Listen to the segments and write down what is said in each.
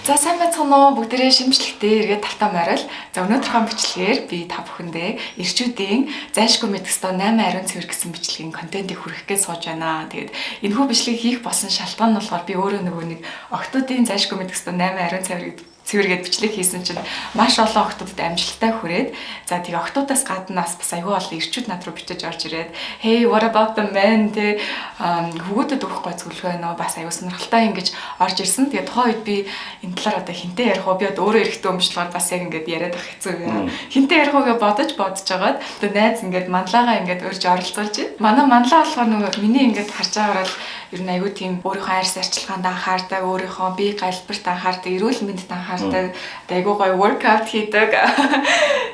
За сайн байцгаана уу бүгдээрээ шимжлэгтээ эргээд тавтаа морил. За өнөөдрийнхөө бичлэгээр би та бүхэндээ эрчүүдийн зайлшгүй мэдэх ёстой 8 ариун цэвэр гэсэн бичлэгийн контентийг хүргэх гэж сууж байна. Тэгээд энэхүү бичлэгийг хийх болсон шалтгаан нь болохоор би өөрөө нөгөө нэг октоодын зайлшгүй мэдэх ёстой 8 ариун цэвэргээд бичлэг хийсэн чинь маш олон октодод амжилттай хүрээд за тэгээ октодоос гаднаас бас аюул олон эрчүүд над руу бичиж орж ирээд hey what about the men тэ хөвгүүдэд өгөх гой зөвлөгөө байна уу бас аюул сонирхолтой ингэж орж ирсэн. Тэгээ тухайн үед би энэ талаар одоо хинтээ ярих уу би өөрөө эрэхтэй өмчлөөр бас яг ингэж яриад ах хэцүү юм. Хинтээ ярих уугаа бодож жагаад одоо найз ингэж манлаагаа ингэж урьж оролцуулж байна. Манлаа болохоор нөгөө миний ингэж харж байгаагаар ер нь аюу тийм өөрийнхөө арьс арчилгаанд анхаардаг, өөрийнхөө бие галбирт анхаардаг, эрүүл мэндэд анхаардаг, аюу гой workout хийдэг.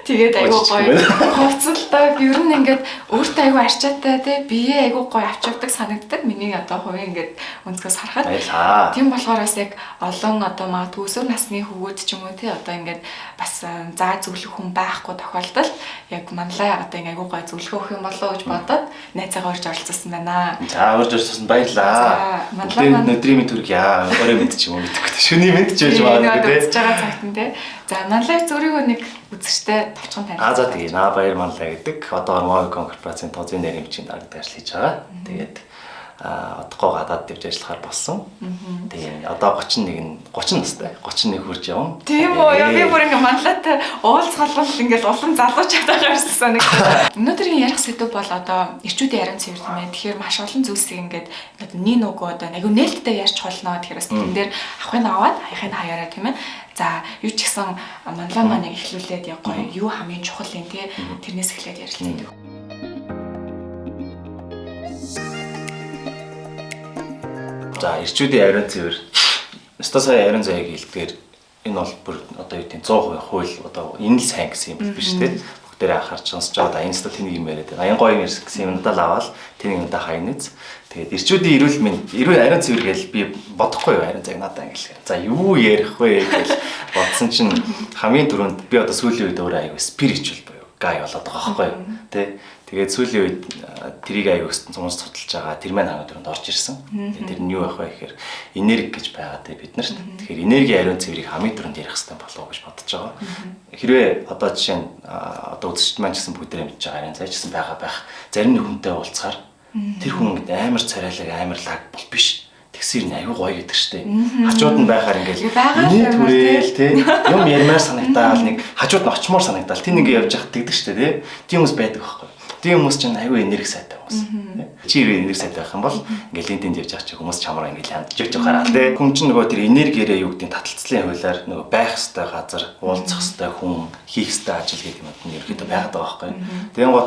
Тэгээд аюу гой хувцалдаг. Ер нь ингээд өөртөө аюу арчаатай тий бие аюу гой авч явдаг санагддаг. Миний одоо хувийн ингээд өнцгөөс харахад тийм болохоор бас яг олон одоо магадгүй өсвөр насны хөвгүүд ч юм уу тий одоо ингээд бас заа зөвлөх хүн байхгүй тохиолдолд яг манлаа одоо аюу гой зөвлөгөө өгөх юм болоо гэж бодоод найзаагаа орж оролцсон байна. За орж орсон баярлаа. Манлаа өдрийн мэд төргийа. Орой мэд ч юм уу мэдхгүй. Шүний мэд ч гэж байна гэдэг. Үзэж байгаа цагт нь тий. За манлаа зүрийгөө нэг үзэгчтэй товчхон таних. За тэгээ баяр манлаа гэдэг. Одоо Movicon корпорацийн тооцын нэрмжийн дарагт ажил хийж байгаа. Тэгээд одоогоо гадаад дэвж ажиллахаар болсон. Тэгээ одоо 31 настай. 31 хүрч явна. Тийм үү. Би бүр ингээ манлаатай уулзгалбал ингээ улам залуучаад байгаа юм санагдав. Өнөөдрийн ярих сэдв бол одоо эрчүүдийн ариун цэвэр юм ээ. Тэгэхээр маш олон зүйлсийг ингээд нэг нөгөө одоо айгу нээлттэй ярьж холно. Тэгэхээр бас тэрэн дээр авахыг аваад хаяхыг хаяараа тийм ээ. За юу ч гэсэн манлаа маань эхлүүлээд яг гоё юу хамгийн чухал юм те тэрнээс эхлээд ярилцъя. За эрчүүдийн ариун цэвэр. Өстой сая ариун заяаг хэлдгээр энэ бол бүр одоо юу гэдэг 100% хууль одоо энэ л сайн гэсэн юм биш те. Бүгдээрээ анхаарч сонсож байгаа. Энэ өстой тэнийг юм яриад. Аян гоё юм гэсэн юм надад аваад тэнийг надад хайназ. Тэгээд эрчүүдийн эрүүл ариун цэвэр гэж би бодохгүй юу ариун заяаг надад ангилах. За юу ярих вэ гэж бодсон чинь хамгийн түрүүнд би одоо сүүлийн үед өөрөө аягүй спиричуал буюу гай болоод байгаа байхгүй юу те. Тэгээд сүүлийн үед тэрийг аягүй өстөн цомц судалж байгаа тэр маань хамгийн түрүүнд орж ирсэн. Тэгээд тэр нь юу байх вэ гэхээр энерги гэж байгаа те бид нарт. Тэгэхээр энерги ариун цэврийг хамгийн түрүүнд ярих хэрэгтэй болов уу гэж бодож байгаа. Хэрвээ одоо жишээ нь одоо үзэгчд маань ч гэсэн бүгдээрээ мэдж байгаа ариун цэвэр ч гэсэн байгаа байх. Зарим нэг хүнтэй уулзахаар тэр хүн ингээд амар царайлаг амар лаг бол биш. Тэгсэр нь аюу гоё гэдэг штеп. Хажууд нь байхаар ингээл энэ түрээл те юм ярмаар санагдаал нэг хажууд нь очмоор санагдаал тийм нэг явж явах тэгдэг штеп те. Тийм хүмүүс байдаг байхгүй. Тийм хүмүүс чинь аюу энерги сайтай хүмүүс. Чи энерги сайтай байх юм бол ингээл линтенд явж байгаа чи хүмүүс чамраа ингээл хандж явж байгаараа те. Хүн чинь нөгөө тэр энергиэрээ юу гэдэг таталцлын хуулиар нөгөө байх ёстой газар, уулзах ёстой хүн, хийх ёстой ажил гэдэг юм нь ерөөдөө байгаад байгаа байхгүй. Тэгэн гоо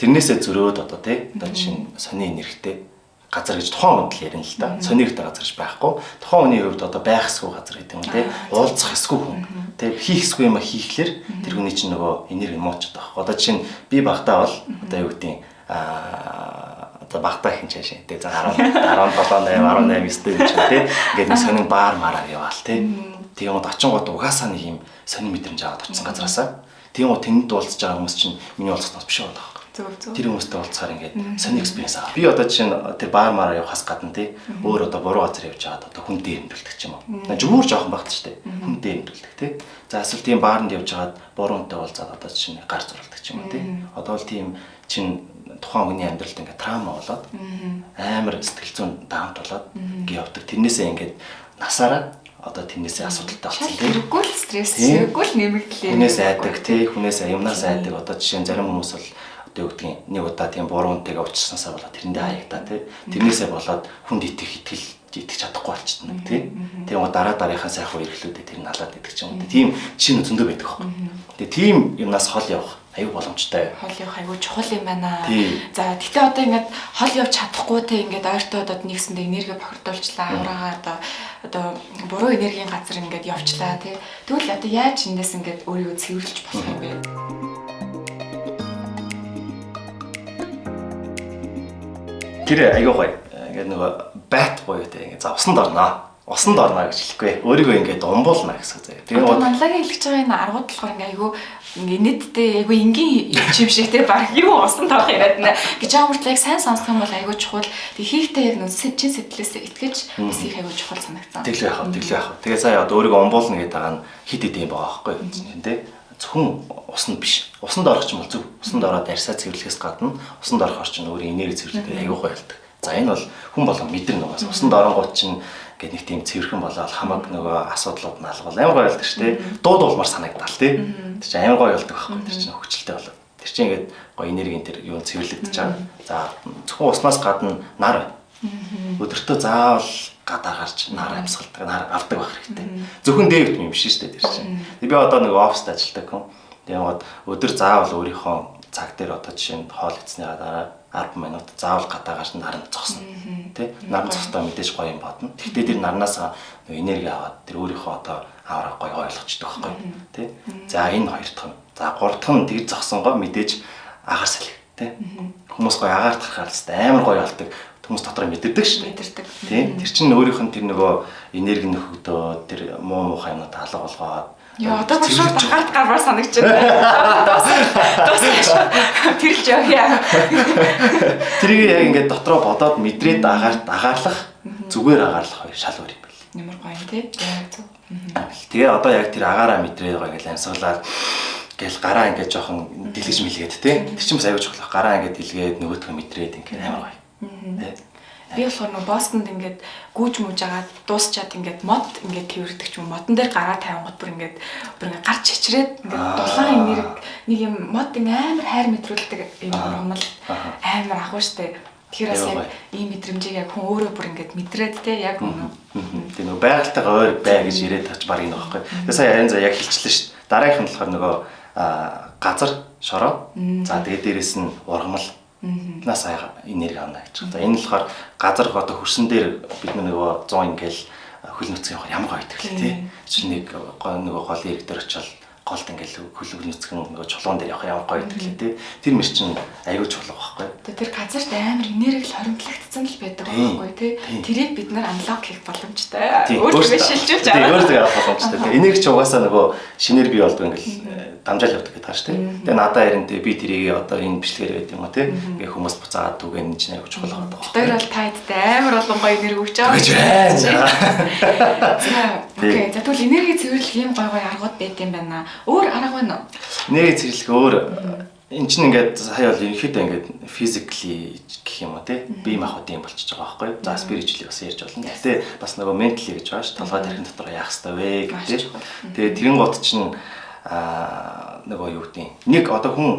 тэрнээсээ зөрөөд одоо те одоо жишээ нь сони энергитэй газар гэж тухайн үед л ярина л да. Сонирхтой газар гэж байхгүй. Тухайн хүний хувьд одоо байх эсгүй газар гэдэг юм тий. Уулзах эсгүй хүн. Тэг хийх эсгүй юм хийхлээр тэр хүний чинь нөгөө энерги муучаад байгаа. Одоо жишээ нь би багтаа бол одоо юу гэдэг одоо багтаа хин чаашаа тий. За 17 8 18 9 дэх юм тий. Ингээд нэг сонин баар мараар яваал тий. Тийм од очингууд угаасаа нэг юм сонин мэдрэмж аваад очсон газараасаа. Тийм од тэнд уулзж байгаа хүмүүс чинь миний уулзснаас биш байгаа. Тэр хүмүүстэй уулзахаар ингээд сони экспириенс аваа. Би одоо жишээ нь тэр баар мараа явахаас гадна тий өөр одоо буруу газар явж байгаад одоо хүн дээр хэмдүүлдэг ч юм уу. Зүгээр жоохон багт ч тий хүн дээр хэмдүүлдэг тий. За эсвэл тийм баарнд явж байгаад буруу хүнтэй уулзаад одоо жишээ нь гар зуралдаг ч юм уу тий. Одоо л тийм чинь тухайн хүний амьдралд ингээд траума болоод амар сэтгэл зүйн даамт болоод ингээд явдаг. Тэрнээсээ ингээд насаараа одоо тэрнээсээ асуудалтай болсон тийм. Хэрэггүй л стресс, хэрэггүй л нэмэгдлээ. Хүнээс айдаг тий хүнээс юмнаас айдаг. Одоо жишээ нь зарим хүмүүс бол одоо юу гэдгийг нэг удаа тийм буруу үнтэйгээ уулзсанасаа болоод тэрэндээ хаягдаа тий. Тэрнээсээ болоод хүнд итгэж чадахгүй болчихно тий. Тийм гоо дараагийнхаа сайхан эргэлүүдээ тэр нь халаад идэх ч юм уу. Тийм жишээ зөндөө байдаг байхгүй. Тэгээ тийм юмнаас хол явах аюу боломжтой. Хол явах аюу чухал юм байна. За тэгтээ одоо ингээд хол явж чадахгүй те ингээд ойртоо одоо нэгсэндээ энерги бохирдуулчлаа. Авраагаа одоо буруу энергийн газар ингээд явчлаа тий. Тэгвэл одоо яаж эндээс ингээд өөрийгөө цэвэрлж болох юм бэ? Тэр аюу гоё. Ингээд нөгөө бат буюу те ингээд за усанд орноо. Усанд орноо гэж хэлэхгүй. Өөрийгөө ингээд умбуулна гэсэн заяа. Тэгээ манлагийн хэлж байгаа энэ аргууд болохоор ингээд аюу ингээ нийтдээ айгүй энгийн юм шиг те баг юу усан тоох яриад нэ гэж амарт яг сайн сонсох юм бол айгүй чухал. Тэг хийхдээ яг нүн чин сэтгэлээс итгэж бас их айгүй чухал санагдсан. Тэглээ яах вэ? Тэгээ сая одоо өөрийгөө умбуулна гэдэг байгаа нь хит идэм байгаа байхгүй юу те. Зөвхөн усанд биш. Усанд орох ч юм бол зөв. Усанд ороод арьсаа цэвэрлэхээс гадна усанд орохоор ч өөрийн энерги цэвэрлэхэд айгүй гоёлдог. За энэ бол хүн болгон мэдэрнэ угаас. Усанд оронгууд чинь ингээд нэг тийм цэвэрхэн болоод хамаг нөгөө асуудлууд нь алгавал амар гоё болдог шүү дээ. Дууд улмаар санагдал тий. Тэр чинь амар гоё болдог байхгүй. Тэр чинь хөвчлөлтэй болоод. Тэр чинь ингээд гоё энергийн тэр юу цэвэрлэгдэж байгаа. За зөвхөн уснаас гадна нар байна. Өдөртөө заавал гадаа гарч нар амьсгалдаг, нар авдаг байх хэрэгтэй. Зөвхөн D витамин биш шүү дээ тэр чинь. Би одоо нэг оффист ажилладаг хүн. Тэгээд өдөр заавал өөрийнхөө цаг дээр одоо жишээ нь хоол идсний дараа 10 минут заавал гадаа гарч наранд зогсно. Тэ? Наранд зогсдоо мэдээж гоё юм бодно. Гэхдээ тэр нарнаас энерги аваад тэр өөрийнхөө одоо авраг гоё ойлгочтой байхгүй. Тэ? За энэ хоёр дахь нь. За гурав дахь нь тэр зогсонгоо мэдээж агаар салхи. Тэ? Хүмүүс гоё агаар тарахаар л амар гоё болдог. Хүмүүс дотроо мэдэрдэг шүү дээ. Мэдэрдэг. Тийм. Тэр чинь өөрийнх нь тэр нөгөө энерги нөхөдөө тэр муу муухай юмнууд алга болгоод яа одоо бүр шууд гарт гарвар санагч байна. Тэр л яа. Тэрийг яг ингээд дотроо бодоод мэдрээд агаарлах зүгээр агаарлах хоёр шал өөр юм байна. Ямар гоё юм те. Яг зөв. Тэгээ одоо яг тэр агаараа мэдрээ гоё гэж амьсгалаад гэл гараа ингээд жоохон дэлгэж мэлгээд те. Тэр чинь бас аягүй чухал. Гараа ингээд дэлгээд нөгөөдгөө мэдрээд ингээд амар гоё. Би болохоор нөө Бостонд ингээд гүүж мүж агаад дуусчаад ингээд мод ингээд тэрвэрдэг ч юм модон дээр гараа тавингууд бүр ингээд гарч чичрээд ингээд дулаан энерги нэг юм мод амар хайр мэдрүүлдэг юм юм л амар агуу штэ. Тэгэхээр бас яг ийм мэдрэмжийг яг хүн өөрөө бүр ингээд мэдрээд те яг үнэ. Тэгээ нөгөө байгальтайгаа ойр бай гэж ирээд тач баг энэ байхгүй. Тэгээ сая аян за яг хэлчихлээ штэ. Дараагийнх нь болохоор нөгөө газар шороо. За тэгээ дээрэс нь ургамал нас энерги авна гэж. За энэ болохоор газар одоо хөрсөн дээр бид нөгөө 100 ингээл хөл нүцгэн явахаар ямар гоё итгэл тий. Чи нэг нөгөө голын ирэг дээр очил голд ингээл хөл нүцгэн нөгөө чулуун дээр явах ямар гоё итгэл тий. Тэр мэр чинь аюул чулуу байхгүй. Тэр газарт амар энерги л хоримтлагдсан л байдаг байхгүй тий. Тэрийг бид нар анлок хийх боломжтой. Өөртөө шилжүүлж аваа. Өөртөө авах боломжтой. Энерги ч угаасаа нөгөө шинээр бий болдог ингээл дамжаал явдаг гэдэг хааш тий. Тэгээ надаа харинтэй би тэрийг одоо энэ бичлэгээр байд юм уу тий. Ингээ хүмүүс буцаагаад түгэн энэ чинь аюул чухал байгаа байхгүй. Тэр бол тайдтай амар олон гоё энерги өгч байгаа. Окей. За тэгвэл энерги цэвэрлэх юм гоё аргууд байд юм байна. Өөр арга байна уу? Энерги цэвэрлэх өөр эн чинь ингээд сая бол ерөнхийдөө ингээд physically гэх юм уу тий бие махбодын болчихж байгаа байхгүй. За spiritually бас ярьж болно. Гэтэ бас нөгөө mentally гэж байгаа ш. Толгой тархин дотор яах хэрэгтэй вэ гэдэг. Тэгээ тэрэн гот чинь нөгөө юу гэдэг нэг одоо хүн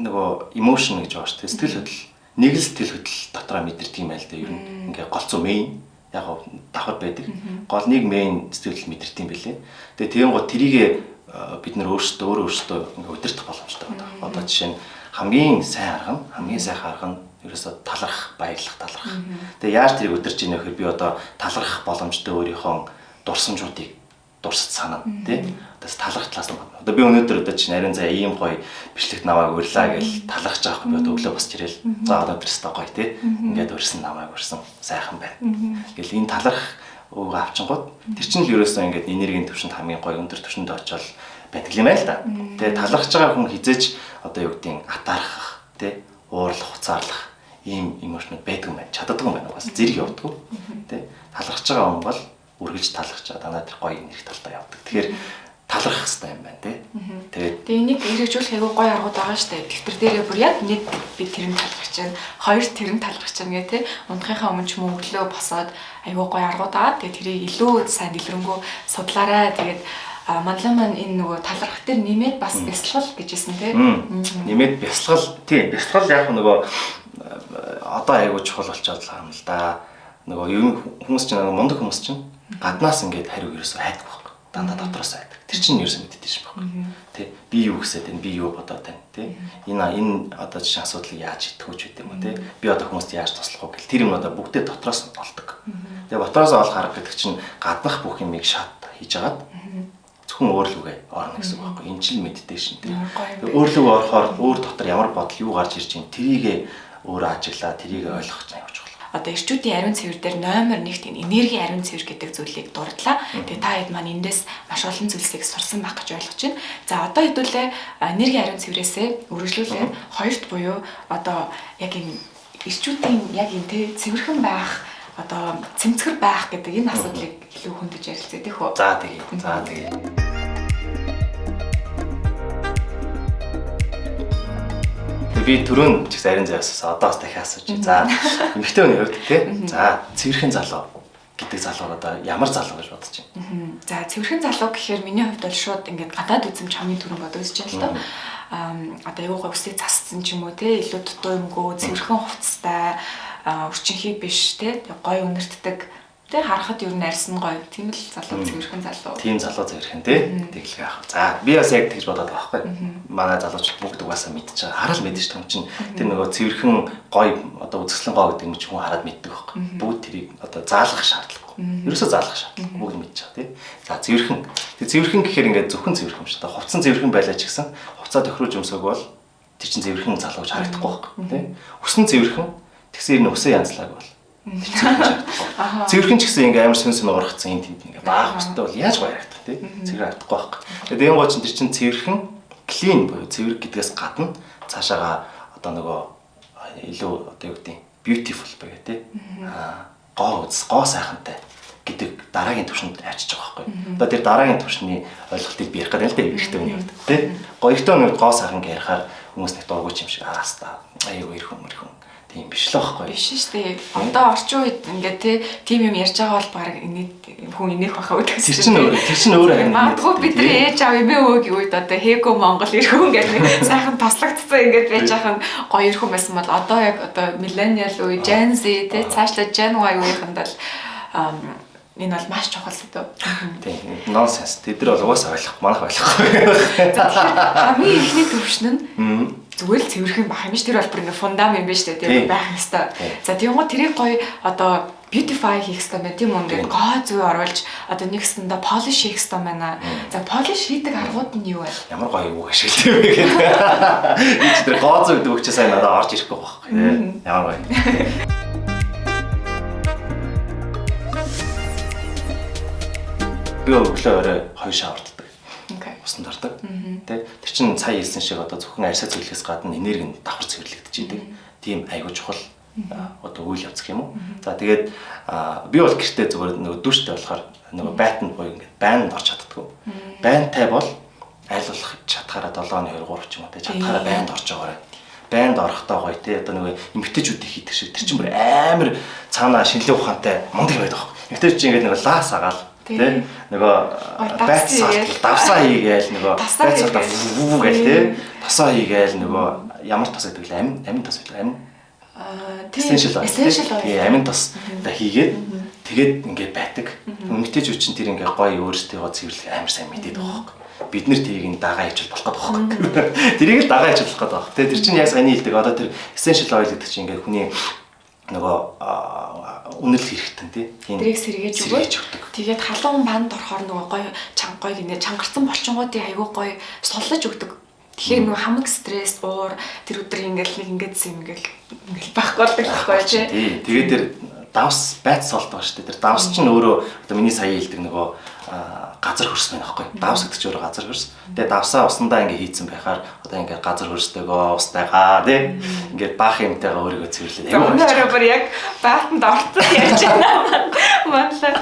нөгөө emotion гэж байгаа ш. Сэтгэл хөдлөл нэг л сэтгэл хөдлөл дотроо мэдэрдэг юм байл да. Ер нь ингээд голцоо main яг давхар байдаг. Гол нэг main сэтгэл мэдэрдэг юм бэлээ. Тэгээ тэрэн гот тэрийг бид нар өөрсдөө ингээ удирдах боломжтой байна. Одоо жишээ нь хамгийн сайн арга нь ерөөсөө талархах, баярлах, талархах. Тэгээ яаж тэрийг удирж ийнэ гэхээр би одоо талархах боломжтой өөрийнхөө дурсамжуудыг дурсаж санана тий. Одоо талархах талаас нь. Одоо би өнөөдөр одоо чинь ариун заа ийм гоё бичлэгт намайг урьлаа гэж талархаж байгаа юм би одоо өглөө босч ирэл. За одоо тэрстэй гоё тий. Ингээд урьсан намайг урьсан сайхан байна. Ингээл энэ талархах ууг авчингууд тэр чинь л ерөөсөө ингээд энергийн төвшөнд хамгийн гоё өндөр төвшөнд очиод байдаг юм байл та. Тэгээ талархаж байгаа хүн хизээж одоо юу гэдгийг атаархах тий уурлах хуцаарлах ийм эмоцнууд байдаг юм байна. Чаддаг юм байна. Бас зэрэг явдаг. Тий талархаж байгаа хүн бол үргэлж талархаж байгаа дандаа тэр гоё энерги талдаа явдаг. Тэгэхээр талархах хэрэгтэй юм байна тий. Тэгээ энийг хэрэгжүүлэх айгүй гоё аргууд байгаа шүү дээ. Дэвтэр дээрээ бүр яг нэг би тэрэн талархаж байна. Хоёр тэрэн талархаж байна гэх тий. Унтахынхаа өмнө ч юм уу өглөө босоод айгүй гоё аргууд байгаа. Тэгээ тэрийг илүү сайн дэлгэрэнгүй судлаарай. Тэгээд манлан маань энэ нөгөө талархах дээр нэмээд бас бясалгал гэжсэн тий. Нэмээд бясалгал тий. Бясалгал яг нөгөө одоо айгүй чухал болчиход байгаа юм л да. Нөгөө юм хүмүүс чинь нөгөө мундаг хүмүүс чинь гаднаас ингээд хариу ерөөсөө хайдаг байхгүй. Дандаа дотроос хайдаг. Тэр чинь ерөөсөө мэддэж байгаа байхгүй. Тий. Би юу гэсээд байна, би юу бодоод байна тий. Энэ одоо жишээ асуудлыг яаж шийдэх үү гэдэг юм уу тий. Би одоо хүмүүст яаж туслах вэ гэл тэр юм одоо бүгдээ дотроос нь олдог. Тэгээ дотроос олох арга гэдэг чинь гаднах бүх юмыг шат хийж агаад зөвхөн өөрлөгөө орно гэсэн үг байхгүй. Энэ чинь медитейшн тий. Өөрлөгөө орохоор өөр дотор ямар бодол юу гарч ирж байна тэрийг өөрөө ажиглаа тэрийг ойлгох чинь явж байгаа. одоо эрчүүдийн ариун цэвэр дээр номер 1 тийм энерги ариун цэвэр гэдэг зүйлийг дурдлаа. Тэгээ та хэд маань эндээс маш олон зүйлсийг сурсан байх гэж ойлгож байна. За одоо хэдүүлээ энерги ариун цэврээсээ үргэлжлүүлээд хоёрт буюу одоо яг энэ эрчүүдийн яг энэ тэ цэвэрхэн байх одоо цэмцгэр байх гэдэг энэ асуудлыг илүү хөндөж ярилцъя тийх үү? За тэгээ. Би түрүүн ч гэсэн ариун заяасаа одоо бас дахиад асууж. За эмэгтэй хүний хувьд тий. За цэвэрхэн залуу гэдэг залуу одоо ямар залуу гэж бодож байна? За цэвэрхэн залуу гэхээр миний хувьд бол шууд ингээд гадаад үзмж хамгийн түрүүнд бодож байна л доо. Одоо аюугаа үсийг засцсан ч юм уу тий илүү дутуу юмгүй цэвэрхэн хувцастай өрчинхий биш тий гой үнэртдэг тий харахад ер нь арьсан гоё тийм л залуу цэвэрхэн залуу. Тийм залуу цэвэрхэн тий тэглэх яах. За би бас яг тэгж бодоод байгаа байхгүй. Манай залуучууд бүгд угаасаа мэдчихэж байгаа. Хараад мэдэж том чинь тэр нөгөө цэвэрхэн гоё одоо үзэсгэлэн гоё гэдэг юм чи хүн хараад мэддэг байхгүй. Бүгд тэрийг одоо заалгах шаардлагагүй. Ерөөсөө заалгах шаардлагагүй. Бүгд мэдчихэж байгаа тий. За цэвэрхэн. Тэг цэвэрхэн гэхээр ингээд зөвхөн цэвэрхэн юм шиг. Одоо хувцсан цэвэрхэн байлаа ч гэсэн хувцаа тохируулж өмсөг бол тэр чинь цэвэрхэн залуу гэж харагдахгүй байхгүй тий. Өсөн цэвэрхэн тэгсэн энэ өсөө янзлааг бол цэвэрхэн ч гэсэн ингээм амар сүнс нуурхацсан энэ тэнд ингээ баах өстэй бол яаж гоё харагдах тий цэвэр харагдахгүй байхгүй. Тэгээд энэ гоч тэр чинь цэвэрхэн клин буюу цэвэр гэдгээс гадна цаашаага одоо нөгөө илүү одоо юу гэдэг beautiful байгаа тий гоо сайхантай гэдэг дараагийн түвшинд авчиж байгаа байхгүй. Одоо тэр дараагийн түвшний ойлголтыг би ярих гэдэг л дээ эрэгтэй хүний хувьд тий гоёртой нэг гоо сайхан ярихаар хүмүүс нэг дургуйч юм шиг ааста аюу ирхэн тийм биш л байхгүй. Биш шүү дээ. Одоо орчин үед ингээд тийм юм ярьж байгаа бол баг хүн инех баха үүдэх. Тэр чинь өөр юм. Магадгүй бидний ээж аав эмээ өвгийн үед одоо хээгөө Монгол ирхэн ингээд нэг сайхан тослогдсон ингээд байж байгаа гоё ирхэн байсан бол одоо яг одоо millennial үе, Gen Z тий цаашлаа Gen Y үеийнхэнд бол энэ бол маш чухал зүйл. Тийм. Nonsense. Тэд нар бол угаасаа ойлгохгүй, манайх ойлгохгүй. Хамгийн ихний төвшин нь зүгээр л цэвэрхэн байх юм биш тэр бол бүр ингээ фундамент юм биш үү тийм байх ёстой. За тийм гоо тэрийг гоё одоо beautify хийх хэрэгтэй байна тийм үү ингээ гоо зүй оруулж одоо нэгсэндээ polish хийх хэрэгтэй байна. За polish хийдэг аргууд нь юу вэ? Ямар гоё юу ашиглав вэ гэдэг. Би ч тэр гоо зүй гэдэг учраас надад орж ирэхгүй байхгүй. Ямар гоё. Би өглөө орой 2 шаварддаг. Усан дордог. Тэ тэр чин сая хэлсэн шиг одоо зөвхөн арьсаа цэвэрлэхээс гадна энерги нь давхар цэвэрлэгдэж идэг. Тийм айгүй чухал одоо үйл явц гэх юм уу. За тэгээд би бол гэртээ зүгээр нөгөө дүүштэй болохоор нөгөө байтанд боё ингээд байнд орч чаддгүй. Байнтай бол айлуулах чадхаараа 7-ны 2-3 ч юм уу тэ чадхаараа байнд орж байгаарай. Байнд орохдоо гоё тэ одоо нөгөө эмгтээчүүдийн хийдэг шиг тэр чин бүр амар цаанаа шинэлэг ухаантай мундаг байдаг. Эмгтээч чинь ингээд нөгөө лаас агаал тэ нөгөө давсаа хийгээл нөгөө байцаалтаа вүү гээл тэ тасаа хийгээл нөгөө ямар тас гэдэг л амин тас гэдэг амин essential амин тас та хийгээд тэгээд ингээд байдаг. Эмгтээчүүд чинь тэр ингээд гоё өөрсдөө цэвэрлэх амар сайн мэдээд байгаа байхгүй. Бид нэр тэрийг нь дагаа хийж болох гэдэг байхгүй. Тэрийг л дагаа хийж болох гэдэг байхгүй. Тэр чинь яг саяны хэлдэг одоо тэр essential oil гэдэг чинь ингээд хүний нөгөө үнэл хэрэгтэн тий. Тэрийг сэргээж өгдөг. Тэгээд халуун банд орохоор нөгөө гоё чангой гинэ чангарсан болчингуудыг айгүй гоё суллаж өгдөг. Тэгэхээр нөгөө хамаг стресс уур тэр өдөр ингээл ингээл байхгүй болдог байхгүй тий. Тэгээд тэр давс байц солд байгаа шүү дээ. Тэр давс чинь өөрөө одоо миний сая хэлдэг нөгөө газар хөрс байна аахгүй. Давс гэдэг чинь өөрөө газар хөрс. Тэгээд давсаа усандаа ингээ хийцэн байхаар одоо ингээ газар хөрстэйгөө устайгаа тий. Ингээд баах юмтайгаа өөрийгөө цэвэрлээд. Өнөөдөр бүр яг баатанд орцсон ярьж байна. Монлоо.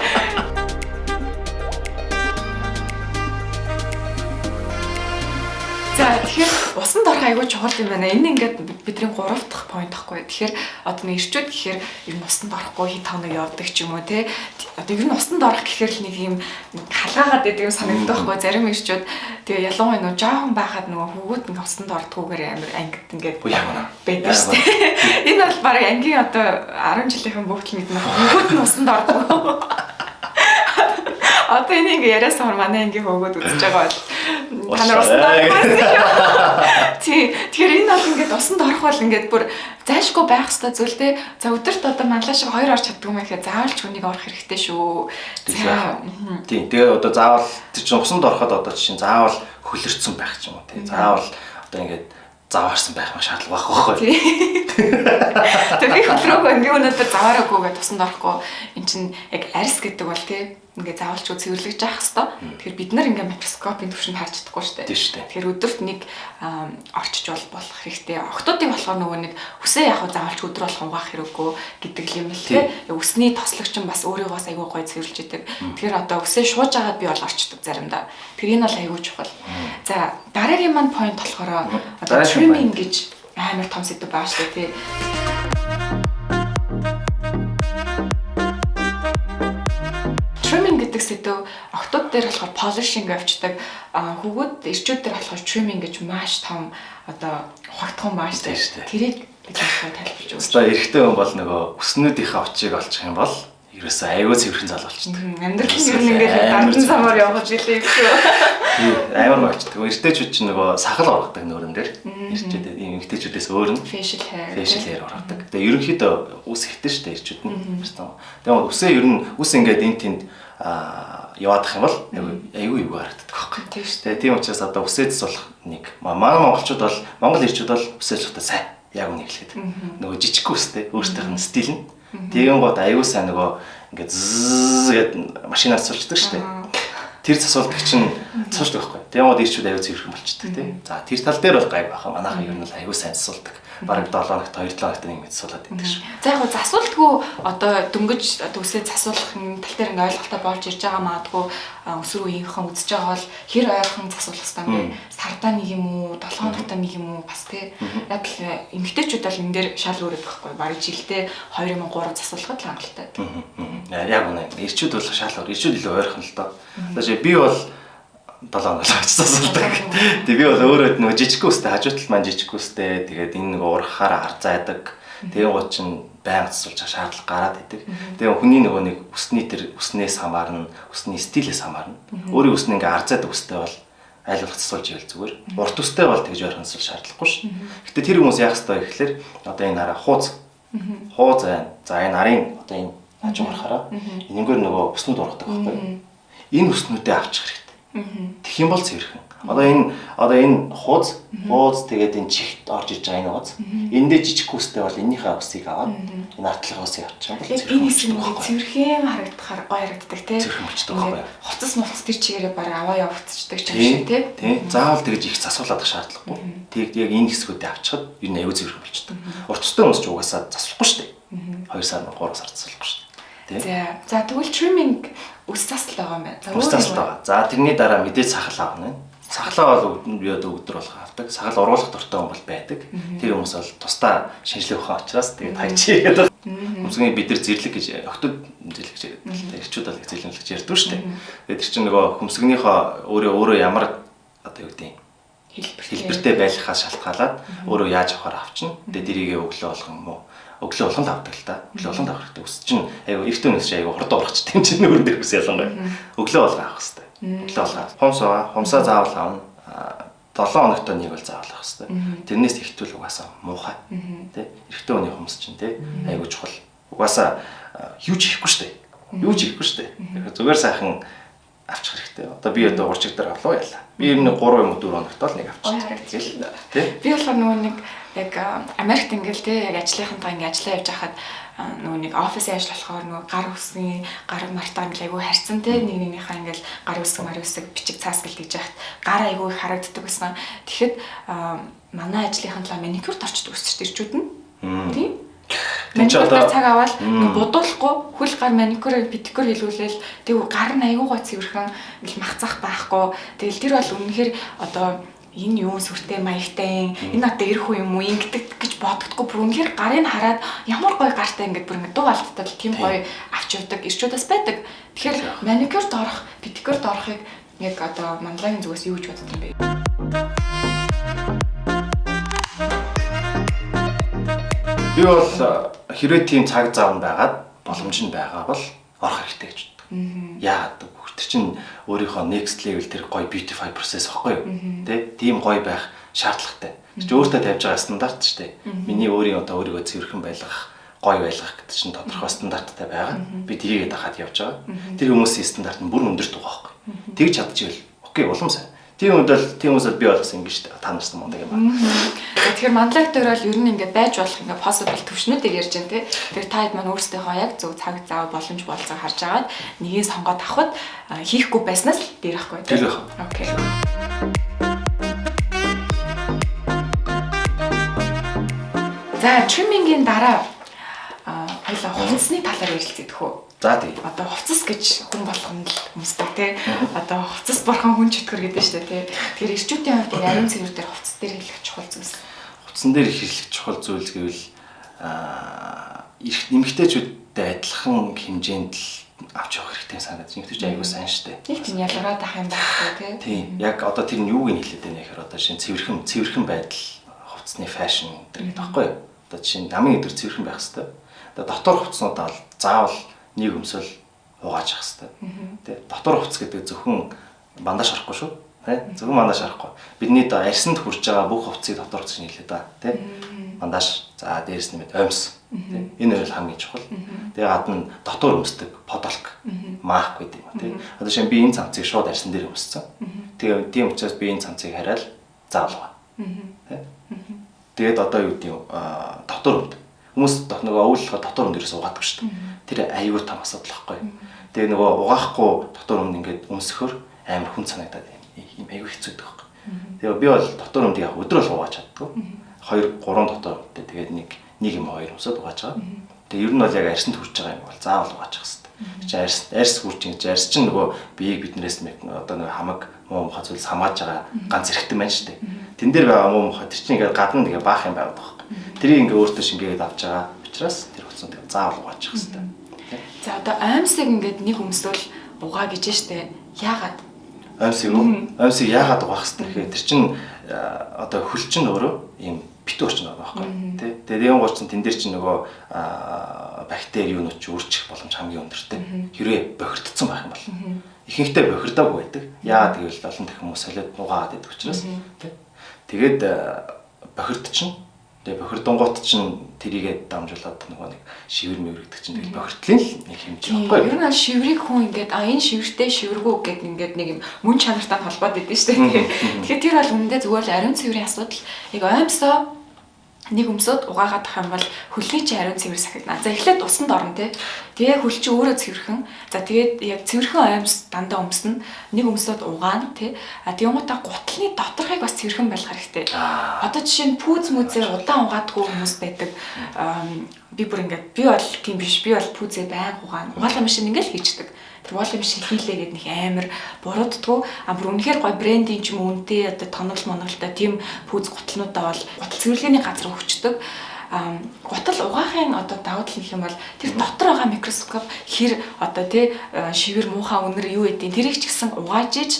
За тэгэхээр усанд орох айгүй чухал юм байна. Энэ ингээд бидний 3 дахь point ахгүй. Тэгэхээр одоо нэг ирчүүд гэхээр ер нь усанд орохгүй хит хоног явдаг ч юм уу те. Одоо ер нь усанд орох гэхээр л нэг юм халгаагаад байдаг юм санагддаг байхгүй. Зарим ирчүүд тэгээ ялангуяа нөгөө жоохон байхад нөгөө хөвгүүд нэг усанд ордгүйгээр амар ангид ингээд байдаг шүү дээ. Энэ бол баг ангийн одоо 10 жилийнхэн бүгд л мэднэ. Хөвгүүд нь усанд ордог. Одоо энэ ингээ яриасан хор манай ангийн хөвгүүд үзэж байгаа бол та нар усанд орох. Тэгэхээр энэ бол ингээд усанд орох бол ингээд бүр зайлшгүй байх ёстой зүйл те. За өдөрт одоо манлаа шиг 2 орч чаддаг юм ихэ заавал ч хүнийг орох хэрэгтэй шүү. Тийм. Тэгээ одоо заавал тэр чинь усанд ороход одоо чинь заавал хөлөрцөн байх ч юм уу те. Заавал одоо ингээд заваарсан байх шаардлага байхгүй. Тэгээ би хөдлөөгүй ингээ өнөөдөр заваараагүй гэж тусанд орохгүй. Эн чинь яг арьс гэдэг бол тий ингээ заавалчгүй цэвэрлэж явах хэвээр. Тэгэхээр бид нар ингээ микроскопын түвшинд харж чадахгүй шүү дээ. Тийм шүү дээ. Тэгэхээр өдөрт нэг орчиж болох хэрэгтэй. Охтуудын болохоор нөгөө нэг үсээ яг заавалч өдөр болгон угаах хэрэггүй гэдэг юм л тий. Үсний тослогч нь бас өөрийгөө айгүй гоё цэвэрлж идэг. Тэгэхээр одоо үсээ шууж агаад би бол орчдөг заримдаа. Тэгэхээр энэ бол айгүй чухал. За дараагийн маань point болохоор одоо trimming гэж амар том сэдв байгаа шүү дээ тий. Trimming гэдэг сэдв охтууд дээр болохоор polishing явьчдаг, хүүгүүд эрчүүд дээр болохоор trimming гэж маш том одоо ухагдсан байна шүү дээ. Тэрийг бид тайлбарж өгч. Одоо эрэгтэй хүн бол нөгөө өснүүдийнхээ очийг олчих юм бол ерөөсөө аюул цэвэрхэн зал болчихдог. Амьдрал нь ингээд дардан самаар явах жилээ шүү. Амар болчихдог. Эрэгтэйчүүд чинь нөгөө сахал оргадаг нүүрэн дээр. Эрэгчүүд эмэгтэйчүүдээс өөр нь facial hair оргадаг. Тэгээ ерөнхийдөө ус ихтэй шүү дээ эрэгчүүд нь. Тэгээ үсээ ер нь ус ингээд энэ тэнд яваадах юм бол аюул юу харагддаг байхгүй. Тийм шүү. Тэгээ тийм учраас одоо үсээ засуулах нэг манай монголчууд бол монгол эрэгчүүд бол үсээ засуулахтаа сайн яг үнийг хэлээд. Нөгөө жижиг үстэй өөртөөх нь стил нь. Тийм гот аюул сайн нөгөө ингээд ззз гэд машинаар засуулдаг шүү дээ. Тэр засуулдаг чинь засуулдаг байхгүй. Тийм гот эрэгчүүд аюул цэвэрхэн болчихдаг тий. За тэр тал дээр бол гайг баха. Манайхан ер нь бол аюул сайн засуулдаг. Бараг 7 хоногт 2-7 хоногт нэг засуулаад байдаг шүү. За яг засуултгүй одоо дөнгөж үсээ засуулах тал дээр ингээ ойлголттой болж ирж байгаа магадгүй өсвөр үеийнхэн үзэж байгаа бол хэр ойрхон засуулах хэрэгтэй юм бэ? Сардаа нэг юм уу, 7 хоногтой нэг юм уу бас тий. Яг л эмэгтэйчүүд бол энэ дээр шал өөрөд байхгүй. Бараг жилдээ 2 юм 3 засуулахад л хангалттай. Яг үнэ. Эрчүүд бол шал өөр. Эрчүүд илүү ойрхон л доо. Тэгэж би бол 7 хоног засуулдаг. Тэгээ би бол өөрөө нөгөө жижиг үстэй хажуутал маань жижиг үстэй. Тэгээд энэ нөгөө урахаараа хар зайдаг. Тэгээ гоо чин байнга засуулж шаардлага гараад идэг. Тэгээ хүний нөгөө нэг үсний тэр үснээс хамаарна, үсний стилээс хамаарна. Өөрийн үснэ ингээ хар зайдаг үстэй бол айл болох засуулж ивэл зүгээр. Урт үстэй бол тэгж ойрхон засуул шаардлагагүй шүү. Гэтэ тэр хүмүүс яах ёстой гэхэлэр одоо энэ хараа хууз. Хууз байна. За энэ нарын одоо энэ хажуу урахаараа энэгээр нөгөө үснүүд ургадаг байхгүй. Энэ үснүүдээ авчих хэрэгтэй. Тэгэх юм бол цэвэрхэн. Одоо энэ хууз тэгээд энэ чихт орж иж байгаа энэ хууз. Эндээ жижиг хүстэй бол энийхээ усыг аваад энэ артлын усыг авчих юм бол цэвэрхэн. Энэ хэсэг нь цэвэрхэн харагдахаар гоё харагддаг тий. Цэвэрхэн болчихдог байхгүй. Хоцос моцос тэр чигээрээ баг аваа явагдчихдаг ч юм шиг тий. Заавал тэгж их засуулах шаардлагагүй. Тэг яг энэ хэсгүүдээ авчихад ер нь аюу цэвэрхэн болчихдог. Урт устай хүмүүс ч угаасаа засуулахгүй шүү дээ. 2 сар 3 сар засуулахгүй шүү дээ. За тэгвэл trimming ус засал байгаа юм байна. Ус засал байгаа. За тэрний дараа мэдээж сахал авах нь. Сахалаа бол өдөр болох авдаг. Сахал оруулах дуртай хүн бол байдаг. Тэр хүмүүс бол тусдаа шинжлэх ухаан учраас тэгээд хайчи гэдэг. Хүмүүсийн бид нар зэрлэг гэж охтод зэрлэг гэж ярьдаг. Эрчүүд бол зэрлэг гэж ярьдаг шүү дээ. Тэгээд тэр чинь нөгөө хүмсгнийхөө өөрөө ямар одоо юу гэдэг хэлбэртэй байлгахаас шалтгаалаад өөрөө яаж авахаар авчна. Тэгээд дэрийгээ өглөө болгох юм уу? Өглөө болгонд авдаг л та. Өглөө болгонд авах хэрэгтэй. Үс чинь айгу эртөө нүс чинь айгу хурдан урахч тийм чинь нүүрэн дээр ус ялангуяа. Өглөө болгоо авах хэрэгтэй. Өглөө болгоо. Хумсаа заавал авна. 7 хоногт нэг бол заавал авах хэрэгтэй. Тэрнээс ихтүүл угаасаа муухай. Тэ? Эртөө хүний хумс чинь тэ айгу чухал. Угаасаа юу ч хийхгүй штэ. Юу ч хийхгүй штэ. Зүгээр сайхан авчих хэрэгтэй. Одоо би одоо урчиг дээр авлаа яла. Би ер нь 3 юм 4 хоногт л нэг авчих. Тэ? Би болохоор нөгөө нэг яг Америкт ингээл те яг ажлынхантаа ингээ ажиллаа явж хахад нөгөө нэг офисын ажил болохоор нөгөө гар үсгийн гар мартаа ингээл айгүй харьцсан те нэгнийхээ ингээл гар үсэг бичиг цаасгал гэж яхад гар айгүй харагддаг байсан. Тэгэхэд манай ажлынхан талаа маникюрт орчдөг өсч ирчүүд нь тийм маникюрт цаг аваад будуулахгүй хөл гар маникюр педикюр хийлгүүлээл тэг гар нь айгуугаа цэвэрхэн ингээл махцах байхгүй. Тэгэл тэр бол үнэхээр одоо энэ юу сүртэй маягтай энэ одоо ирэх үү юм уу ингэдэг гэж бодохдгүй бүр үнэхээр гарыг хараад ямар гоё гартай ингээд бүр ингээд дуу алдтал тийм гоё авч явдаг эрчүүдээс байдаг. Тэгэхээр маникюрт орох, педикюрт орохыг яг одоо мандлагын зүгээс юу гэж боддог юм бэ? Би бол хэрвээ тийм цаг зав байгаад боломж нь байгаа бол орох хэрэгтэй гэж боддог. Яагаад тэр чинь өөрийнхөө next level тэр гоё beautify process байхгүй юу? Тэ? Тийм гоё байх шаардлагатай. Чи өөртөө тавьж байгаа стандарт шүү дээ. Миний өөрийн одоо өөрийгөө цэвэрхэн байлгах, гоё байлгах гэдэг чинь тодорхой стандарттай байгаа. Би тэрийгээ дахад явж байгаа. Тэр хүмүүсийн стандарт нь бүр өндөрт байгаа байхгүй юу? Тэгж чадчихвэл окей улам сайн. Тийм үед бол тийм хүмүүсд би болсон ингэ шүү дээ. Та нарсан мундаг юм байна. Тэгэхээр манлайг дээр бол ер нь ингээд байж болох ингээд possible төвшнүүдийг ярьж байна тий. Тэгэхээр та хэд маань өөрсдийнхөө яг зөв цаг зав боломж болцоог харж агаад нэгийг сонгоод авахд хийхгүй байснаас л дээр ихгүй тий. Тэр байх. Окей. За тримингийн дараа хоёлаа хувцсны талаар ярилцдаг хөө. За тийм. Одоо хувцас гэж хүн болгоно л хүмүүстэй тий. Одоо хувцас бурхан хүн чөтгөр гэдэг шүү дээ тий. Тэгэхээр ирчүүдийн хувьд энэ ариун цэвэр дээр хувцас дээр хэлэх чухал зүйлс. Хувцсан дээр хэрэглэх чухал зүйлс гэвэл эмэгтэйчүүдтэй адилхан хэмжээнд л авч явах хэрэгтэй санагдаж. Эмэгтэйч аягүй сайн шүү дээ. Нэг тийм ялгараад ах юм байхгүй тий. Тийм. Яг одоо тэр нь юуг нь хэлээд байна гэхээр одоо шинэ цэвэрхэн байдал хувцсны фэшн гэдэг байхгүй юу? Одоо жишээ нь намын өдөр цэвэрхэн байх хэрэгтэй. Одоо дотор хувцснуудаа заавал нэг өмсөл угааж авах хэрэгтэй. Тэ дотор хувцс гэдэг зөвхөн бандаж харахгүй шүү. Тэ зөвхөн бандаж харахгүй. Бидний одоо арьсанд хүрж байгаа бүх хувцсыг дотор хувцс нь хэлээ да. Тэ бандаж за дээрэс нь өмс. Тэ энэ хоёр хамгийн чухал. Тэгээ гадна дотор өмсдөг подолк маак гэдэг юм тэ. Одоо шинэ би энэ цамцыг шууд арьсан дээр өмссөн. Тэгээ тийм учраас би энэ цамцыг хараад заавал угаа. Тэ тэгээд одоо юу гэдэг юм дотор өмд. Хүмүүс нөгөө өвлөлгөө дотор өмд дээрээс угаадаг шүү дээ. Тэр аюул том асуудал байхгүй. Тэгээ нөгөө угаахгүй дотор өмд ингээд өмсөхөр амар хүн санагдаад юм аюул хэцүүдэг байхгүй. Тэгээ би бол дотор өмд яг өдөр бол угааж чаддаг. 2 3 дотор өмдтэй тэгээд нэг юм хоёр өмсөд угааж байгаа. Тэгээ ер нь бол яг арьсанд хүрч байгаа юм бол заавал угааж явах хэрэгтэй. Чи арьс хүрч ингэж арьс чинь нөгөө биеийг биднээс одоо нөгөө хамаг муу муха зүйлс хамгааж байгаа ганц зэрэгтэн байна шүү дээ. Тэн дээр байгаа муу муха тэр чинь ингээд гадна тэгээ баах юм байгаад байгаа. Тэрийг ингээ өөртөө шингээгээд авч байгаа учраас тэр хувцсанд заавал угаачих хэрэгтэй. За одоо аимсыг ингээд нэг өмсвөл угаа гэж штэ. Яагаад? Аимсыг яагаад угаах хэрэгтэй гэхээр тэр чинь одоо хөл чинь өөрөө ийм битүү орчин байгаа байхгүй тий. Тэгээд энэ гол чинь тэн дээр чинь нөгөө бактери юунууд ч үржих боломж хамгийн өндөртэй. Хэрвээ бохирдсон байх юм бол ихэнхдээ бохирдоогүй байдаг. Яагаад гэвэл олон дахин хүмүүс солиод угаагаад байдаг учраас тий. Тэгээд бохирдчихно. Тэгээ бохирдонгууд чинь тэрийгээ дамжуулаад нөгөө нэг шивэр мэвэр гэдэг чинь тэгэл бохирдлын л нэг хэмжээ байхгүй юу? Ер нь аль шиврийг хүн ингээд энэ шивэртэй шивэргүй гэдэг ингээд нэг юм мөн чанартай холбоод идэв шүү дээ. Тэгэхээр тэр бол үнэндээ зүгээр л ариун цэврийн асуудал. Яг аимсаа нэг өмсөд угаагаад ах юм бол хөлний чи ариун цэвэр сахигна. За эхлээд усанд орно тий. Тэгээ хөл чи өөрөө цэвэрхэн. За тэгээд яг цэвэрхэн аимс дандаа өмснө. Нэг өмсөд угаана тий. Тэгмээ гутлын доторхыг бас цэвэрхэн байлгах хэрэгтэй. Одоо жишээ нь пүүз мүзээр удаан угаадгүй хүмүүс байдаг. Би бүр ингээд би бол тийм биш. Би бол пүүзээ байн угаана. Угаалгын машин ингээд л хийждэг. Тэр угаалгын машин хийлээ гэдэг нэг амар бурууддаггүй. Бүр үнэхээр гой брендинг ч юм уу үнэтэй одоо тоногл монголтой тийм пүүз гутлнуудаа бол гутал цэвэрлэгийн газар өгчдөг. Гутал угаахын одоо давуу тал гэх юм бол тэр дотор байгаа микроскоп хэр одоо тий шивэр муухай үнэр юу гэдэг тэрийг ч гэсэн угааж иж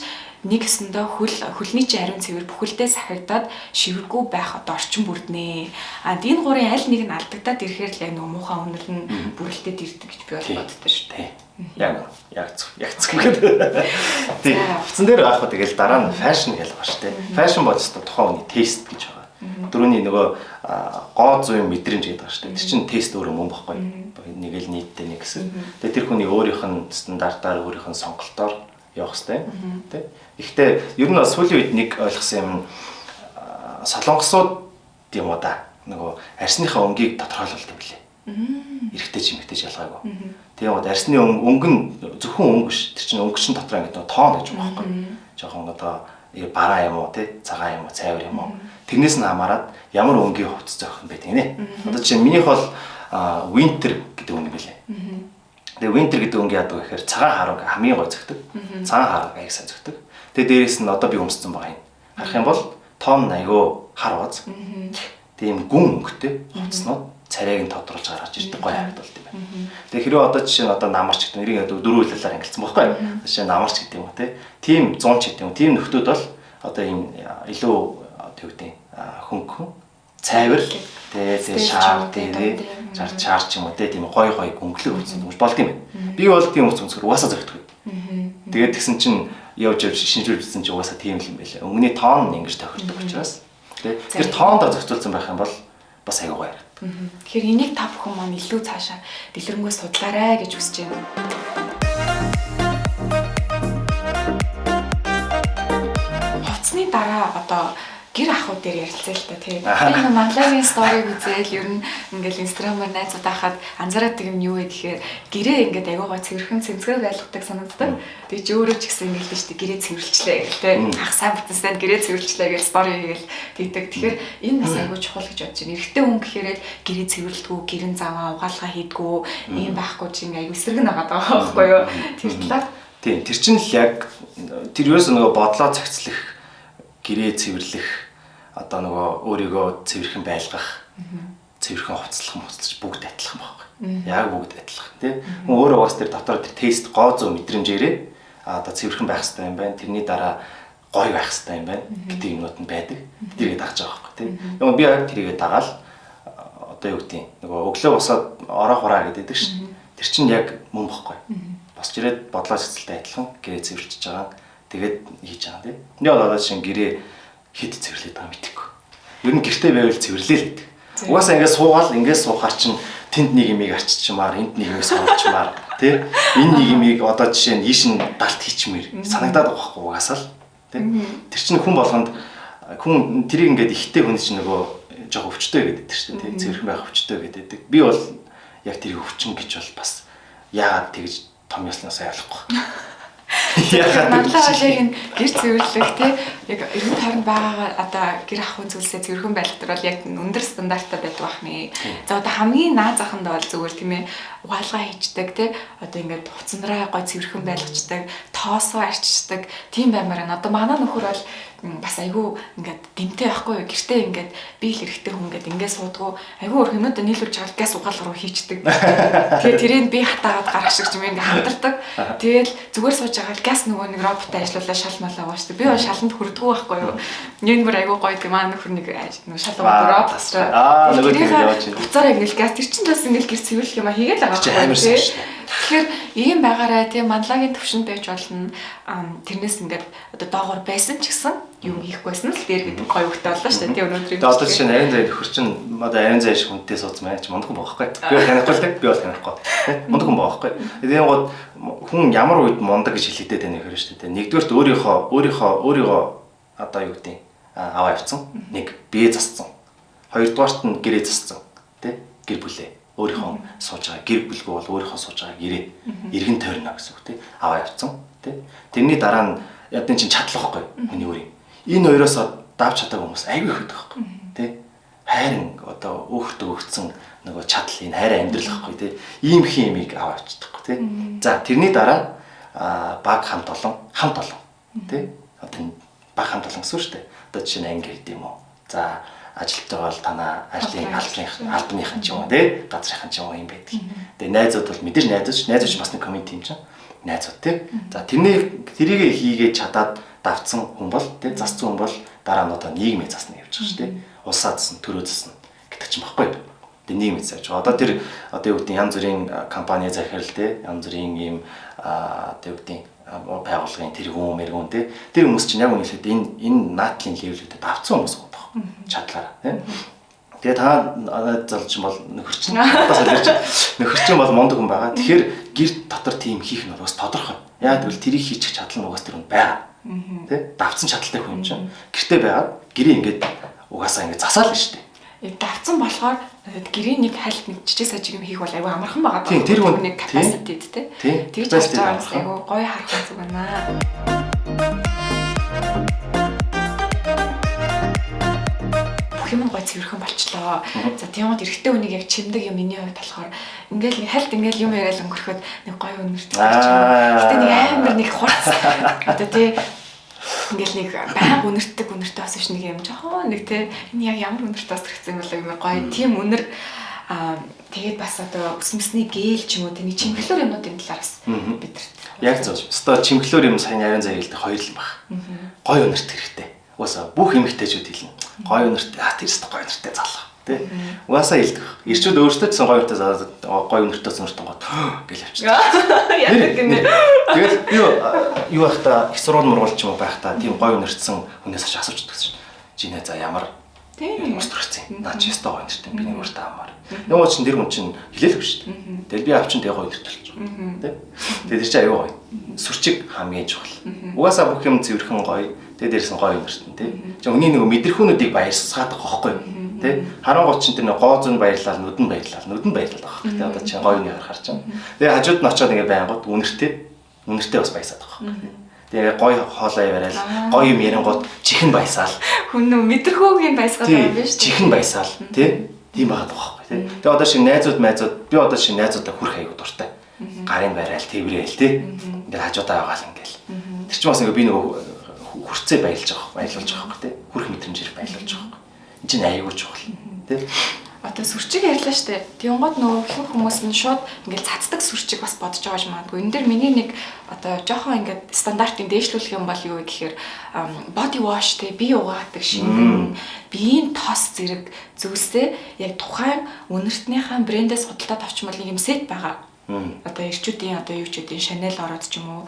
нэг гэсэндээ хөлний чи ариун цэвэр бүхэлдээ сахигдаад шивэргүй байх одоо орчин бүрднэ. Энэ гурын аль нэг нь алдагдаад ирэхээр л яг нөгөө муухай үнэр нь бүрэлдээд ирдэг гэж би боддог шүү дээ. Яг зөв гэдэг. Тийм. Хувцсан дээр байх хөө тэгэл дараа нь фэшн гэж байгаа шүү дээ. Фэшн бол ч тухайн хүний тест гэж байгаа. Дөрөвний нөгөө гоо зүйн мэдрэмж гэдэг байгаа шүү дээ. Тэр чинь тест өөрөө мөн баггүй. Нэг л нийтдээ нэг гэсэн. Тэгээ тэр хүний өөрийнх нь стандартаар өөрийнх нь сонголтоор явах хэрэгтэй. Тэ. Гэхдээ ер нь сүүлийн үед нэг ойлгосон юм солонгосууд юм уу да. Нөгөө арьсныхаа өнгийг тодорхойлолт юм билээ. Эрэгтэй ч эмэгтэй ч ялгаагүй. Тэгээ вот арьсны өнгө нь зөвхөн өнгө биш. Тэр чинь өнгө чинь дотор ингээд тоон гэж байгаа байхгүй. Жохон одоо бараа юм уу тий цагаан юм уу цайвар юм уу. Тэрнээс нь хамаарат ямар өнгийн хувцас зохих юм бэ гэнэ. Одоо жишээ нь минийх бол winter гэдэг өнгө билээ. Тэгээ winter гэдэг өнгө яадаг вэ гэхээр цагаан хараг хамгийн гой зөгтөг. Цагаан хараг аяг сайн зөгтөг. Тэгээ дээрэс нь одоо би өмссөн байгаа юм. Харах юм бол тоон айгүй хар уз. Тийм гүн өнгөтэй хувцснууд царайг нь тодруулж гаргаж ирдэг гоё харагдалт юм байна. Тэгээ хэрвээ одоо жишээ нь одоо намарч гэдэг нэрийг дөрвөн хэлээр ангилсан байхгүй юу? Жишээ нь намарч гэдэг юм уу тийм 100 ч гэдэг юм. Тийм нөхдүүд бол одоо ийм илүү одоо юу гэдэг хөнгөн цайвар тэгээ шаар тэгээ чаар ч юм уу тийм гоё өнгөлөг хувцас болд юм байна. Би бол тийм хувцас өмсгөр угаасаа зөгтөг. Тэгээд тэгсэн чинь явж шинжүүлсэн чинь угаасаа тийм л юм байлаа. Өнгөний тоон нь ингэж тохирдог учраас тэр тоондоо зохицуулсан байх юм бол бас аягүй гоё. Тэгэхээр энийг та бүхэн маань илүү цаашаа дэлгэрэнгүй судлаарай гэж хүсэж байна. Тэгсний дараа одоо гэр ахуй дээр ярилцъя л та тий. Би нэг Манлагийн сториг үзээл ер нь ингээл инстаграмаар найзуудаа хахад анзаараад юм юу вэ гэхээр гэрээ ингээд аягаа цэвэрхэн цэмцгээ байлгадаг санагддаг. Тэгээ чи өөрөө ч гэсэн ингээд л шүү дээ гэрээ цэвэрлжлээ гэл тий. Ах сайн бүтэнсэн гэрээ цэвэрлжлээ гэж стори хийгээл тэгдэг. Тэгэхээр энэ бас аягүй чухал гэж бодож байна. Эрэгтэй хүн гэхээр гэрээ цэвэрлдэггүй, гэрэн заваа угаалгаа хийдгүү, ийм байхгүй чи ингээд аягүй эсрэг нагаад байгаа байхгүй юу. Тэр талаар тийм тэр чинь л яг тэр юусэн нөгөө бодлоо цагцлах гэрээ цэвэрлэх одоо нөгөө өөрийгөө цэвэрхэн байлгах, цэвэрхэн хувцлах бүгд адилхан байхгүй. Яг бүгд адилхан тий. Хүн өөрөө бас тэр дотор тэр тест гоо зөө мэдрэмжээрээ одоо цэвэрхэн байх хэрэгтэй юм байна. Тэрний дараа гоё байх хэрэгтэй юм байна гэдэг юмнууд нь байдаг. Тэрийг дагж байгаа байхгүй тий. Яг би яг тэрийгээ дагаал одоо юу гэдэг нөгөө өглөө босоод ороо хураа гэдэг шүү. Тэр чинь яг мөн бохгүй. Босч ирээд бодлоо цэцэлтэй адилхан гэрээ цэвэрлж байгаа. Тэгээд хийж байгаа тий. Энд бол одоо чинь гэрээ хэд цэвэрлээд байгаа мэдэхгүй. Ер нь гэртээ байвал цэвэрлээ л гэдэг. Угаасаа ингээд суухаар чинь тэнд нэг юмыг арчичмаар, энд нэг юмыг суулчмаар, тий? Энэ нэг юмыг одоо жишээ нь ийш нь далт хийчмээр санагдаад байгаа байхгүй угаасаа л, тий? Тэр чинь хүн болгонд хүн тэрийг ингээд ихтэй хүн чинь нөгөө жоо өвчтөй гэдэг шүү дээ, тий? Цэвэрхэн байх өвчтөй гэдэг. Би бол яг тэрийг өвчин гэж бол бас яагаад тэгж том ёсноос ойлгохгүй. Манлагийн гэр цэвэрлэх тий яг эргэн тойронд байгаа одоо гэр ахуй зүйлсээ цэвэрхэн байлгадаг бол яг өндөр стандарттай байдаг бахны. За одоо хамгийн наад заханд бол зүгээр тийм ээ угаалгаа хийждэг тий одоо ингээд хуцандраа гой цэвэрхэн байлгачдаг, тоосоо арчдаг тийм баймаар байна. Одоо манай нөхөр бол бас айгүй ингээд гинтэй байхгүй юу гэртээ ингээд би л хэрэгтэй хүн ингээд ингээд суудгүй айгүй өөр юмудаа нийлүүлж байгаа газ угаал руу хийчдэг. Тэгээ тэрийг би хатаагаад гарах шиг юм ингээд хамдардаг. Тэгэл зүгээр сууж байгаа газ нөгөө нэг роботтой ажиллуулаад шал малаа угаашдаг. Би бол шаланд хүрдэггүй байхгүй юу. Нэг бүр айгүй гоё гэдэг маань нөхөр нэг шал угаад робот. Нөгөө тийм явж байна. Буцаараа ингээд газ тэр чинь бас ингээд гэр цэвэрлэх юм а хийгээд байгаа байхгүй юу. Тэгэхээр ийм байгаарай тийм манлагийн төвшөнд байж болно. Тэрнээс ингээд одоо доогоор байсан ч гэсэн юм хийхгүйсэн л дээр гэдэг гоё өгтэй боллоо шүү дээ. Тийм өнөөдрийн. Одоо чинь арийн зай нөхөр чинь одоо арийн зай шиг хүнтэй суудсан байж мундаг хүн байхгүй. Би бол танихгүй л би бол танихгүй. Мундаг хүн байхгүй. Тэгээд гол хүн ямар үед мундаг гэж хэлэхдээ тань нөхөр шүү дээ. Нэгдүгээрт өөрийгөө одоо юу гэдэг аваа явцсан. Нэг бие засцсан. Хоёрдугаарт нь гэрээ засцсан. Тэ гэр бүлээ. Өөрийнхөө сууж байгаа гэр бүлгүй бол өөрийнхөө сууж байгаа гэрээ эргэн тойрно гэсэн үг тий аваа явцсан тий тэрний дараа нь ядын чинь чадлахгүй хүний өөрийн энэ хоёроос давж чадаагүй хүмүүс айгүй их байдаг байхгүй тий хайрын одоо өөхтөг өгцөн нөгөө чадал энэ хайрын амьдрал байхгүй тий ийм их юмыг аваа явчихдаг тий за тэрний дараа баг хамт олон тий одоо баг хамт олон гэсэн шүү дээ одоо жишээ нь анги гэдэг юм уу за ажилт байгаа бол танаа ажлын албаныхан ч юм уу тий газрынхан ч юм уу юм байдаг. Тэгээ найзууд бол мэдээж найзууд бас нэг комьюнити юм чинь найзууд тий. За тэрийг хийгээд чадаад давцсан хүн бол тий зассан хүн бол дараа нь одоо нийгмийн засна явж байгаа шүү дээ. Улсаа засна, төрөө засна гэдэг чинь баггүй. Тэгээ нийгмийн засаж байгаа. Одоо тэр одоо юу гэдэг янз бүрийн компани захирал тий янз бүрийн ийм одоо юу гэдэг байгууллагын тэргүүн мэргүүн тий тэр хүмүүс чинь яг үнэхээр энэ наадлын левелүүдэд давцсан хүмүүс чадлаараа тийм. Тэгээ та залж бол нөхөр чинь бас солирч нөхөр чинь бол мундаг хүн байгаа. Тэгэхээр гэр дотор тийм хийх нь бас тодорхой. Яг тэгвэл тэрийг хийчих чадал нь угаас тэр хүн байгаа. Тэ? Давцсан чадaltaй хүн юм чинь. Гэртээ байгаад гэрээ ингээд угаасаа ингээд засаал нь шүү дээ. Давцсан болохоор гэрээ нэг хальт нэг жижиг сажиг юм хийх бол айгүй амархан байгаа. Тийм тэр хүн нэг capacity тэ. Тэгж болж байгаа юм айгүй гоё харах зүг байна. Юм гой цэвэрхэн болчлоо. За тийм үед эрэгтэй хүнийг яг чимдэг юм миний хувьд болохоор ингээл нэг хальт ингээл юм яриад өнгөрөхөд нэг гой өнөртэй гэж байна. Гэтэ нэг амар нэг хурц одоо тий ингээл нэг байнга өнөртэй бас биш нэг юм жоохон нэг тий энэ яг ямар өнөртэй бас хэрэгцсэн юм бол гой тийм өнөр тэгээд бас одоо өсмөсний гээл ч юм уу тий чимхлэр юмнуудын талаар бас бид яг зөв. Өстой чимхлэр юм сайн ярин зай хэлдэг хоёр л баг. Гой өнөрт хэрэгтэй. Угаасаа бүх эмэгтэйчүүд хэлнэ. Гой өнөртэй тэр өстой гой өнөртэй залах тий. Угаасаа хэлдэг. Ирчүүд өөрсдөө ч гой өнөртэй залаад гой өнөртэй сонирхтон гот гэл явчихдаг. Яг гэнэ. Тэгэл би юу байхдаа их сургууль мургуулч юм байхдаа тийм гой өнөртсөн хүнээс асуучдаг шин. Жинэ за ямар Тийм. Ус төрсөн. Наа чи өстой гоё нэртэй би нэг урт аамаар. Нөгөө чинь тэр хүн чинь хэлээлгүй шүү дээ. Тэгэл би авчин тэг гоё нэртэй болчих. Тэ. Тэгээд тэр чинь аюу гоё. Сүрчиг хамгийн чухал. Угаасаа бүх юм цэвэрхэн гоё. Тэгээд дээрс нь гоё нэртэн тий. Чи өний нөгөө мэдрэхүүнүүдийг баярсгаад байгаа байхгүй. Тэ. Харангуй чинь тэр нэг гоо зүүн баярлал, нүдэн баярлал байгаа байхгүй. Тэ одоо чи гоё нэг харахаар чинь. Тэгээд хажууд нь очиод ингээ байнгут үнэртэй бас баясаад байгаа байхгүй. Тэгээ гоё хоолоо яриад гоё юм ярингууд чихэн баясаал. Хүн нөө мэдрэхүүгийн баясгаад байгаа юм биш үү? Чихэн баясаал тий. Тийм байгаа байхгүй тий. Тэгээ одоо шиг найзууд би одоо шиг найзуудаа хүрх аягүй дуртай. Гарын барайл тэврээл тий. Ингээд хажуудаа яваал ингээл. Тэр чинь бас ингээ би нөгөө хүрцээ баярлж байгаа байхгүй тий. Хүрх мэдрэмжээр баярлуулж байгаа байхгүй. Энд чинь аягүй чухал тий. Одоо сүрчиг ярьлаа штэ. Тэнгууд нөгөө ихэнх хүмүүс нь шууд ингээд цацдаг сүрчиг бас бодож байгаа юм магадгүй. Энэ дэр миний нэг одоо жоохон ингээд стандартын дээшлүүлэх юм бол юу гэхээр body wash те бие угаадаг шингэн биеийн тос зэрэг зүйлсээ яг тухайн үнэртнийхээ брэндээс худалдаад авчмал нэг юм сет байгаа. Одоо эрчүүдийн одоо юу ч үгүй Chanel ороод ч юм уу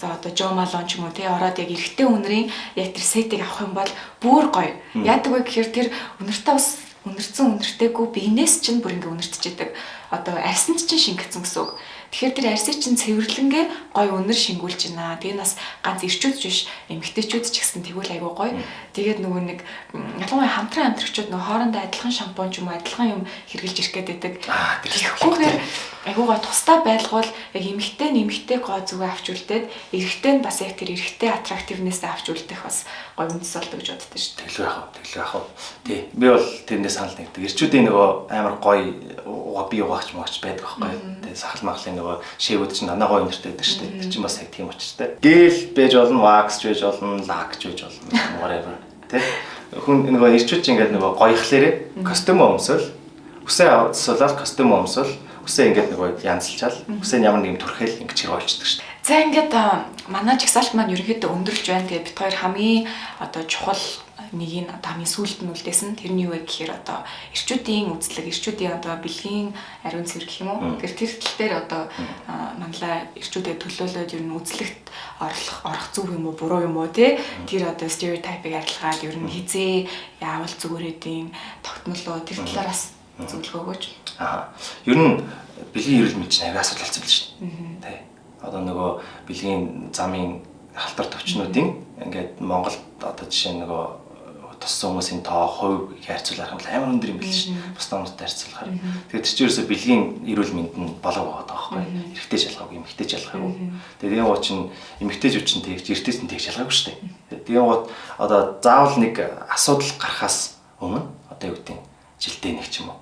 за одоо Jo Malone ч юм уу тий ороод яг эрэгтэй үнэрийн яг тэр сетийг авах юм бол бүр гоё. Яадаг вэ гэхээр тэр үнэртээ бас үнэрсэн үнэртэйгүү биенээс чинь бүр ингээ үнэртчихэд одоо арьсанд чинь шингэсэн гэсэн үг. Тэгэхээр тэр арьсыг чинь цэвэрлэнгээ гой үнэр шингүүлж байна. Тэгээ нас ганц ирчүүд биш эмэгтэйчүүд ч гэсэн тэгвэл айгүй гой. Тэгээд нөгөө нэг ялангуяа хамтран амтрагчид нөгөө хоорондоо адилхан шампунь ч юм уу адилхан юм хэрглэж ирэх гээд байдаг. Тэгэхгүйгээр айгүй гой тусдаа байлгуул яг эмэгтэй гой зүгээ авч үлдээд эрэгтэй нь бас яг тэр эрэгтэй аттрактивнесээ авч үлдэх бас гой үндэс болдог гэж боддог шүү дээ. Тэглүү яах вэ? Тий. Би бол тэрнээс санал нэгдэг. Ирчүүдийн нөгөө амар гой би угаач мууч байдаг байхгүй. Тэгээ сахал махлын нөгөө шивүүд чинь дандаа гоё нэртэй байдаг шүү дээ. Тэр чинь бас яг тийм учиртай. Гэл бэж болно, вакс байж болно, лак байж болно. Whatever. Тэ? Хүн нөгөө ирчүүд чинь ингээд нөгөө гоёхлээрээ костюм өмсөл, үсээ авцуулаад костюм өмсөл, үсээ ингээд нөгөө янзлчаал, үсээ ямар нэг юм түрхэл ингээд чиг олчдаг шүү дээ. За ингээд манай жагсаалт маань ерөнхийдөө өндөрлж байна. Тэгээ бид хоёр хамгийн одоо чухал нэг нь одоо хамгийн сүүлд нь үлдээсэн тэрний юу вэ гэхээр одоо эрчүүдийн үзлэг, эрчүүдийн одоо бэлгийн ариун цэвэр гэх юм уу. Тэр тал дээр одоо манлаа эрчүүдэд төлөөлөөд ер нь үзлэгт орох зүг юм уу, буруу юм уу те. Тэр одоо стереотипыг арилгаад ер нь хизээ яавал зүгээр эдийн тогтнолоо тэр талаараас зөвлөгөө өгөөч. Ер нь бэлгийн эрүүл мэнд чинь авиа асуудал болсон шүү дээ. Тэ. Одоо нөгөө бэлгийн замын халтар төвчнүүдийн ингээд Монголд одоо жишээ нь нөгөө туссан хүмүүсийн тоо хувь хайрцуулах юм бол амар өндөр юм биш шүү. Бус номтой харьцуулахаар. Тэгээд тэр чинь ерөөсө бэлгийн эрүүл мэнд нь болоо байгаа байхгүй. Эрэгтэй шалгаагүй, эмэгтэй шалгаагүй. Тэгээд энэ гоо чинь эмэгтэйчүүд чинь тэгж, эрэгтэйч нь тэгж шалгаагүй шүү дээ. Тэгээд гоо одоо заавал нэг асуудал гарахаас өмнө одоо юу гэдэг жилдээ нэг ч юм уу.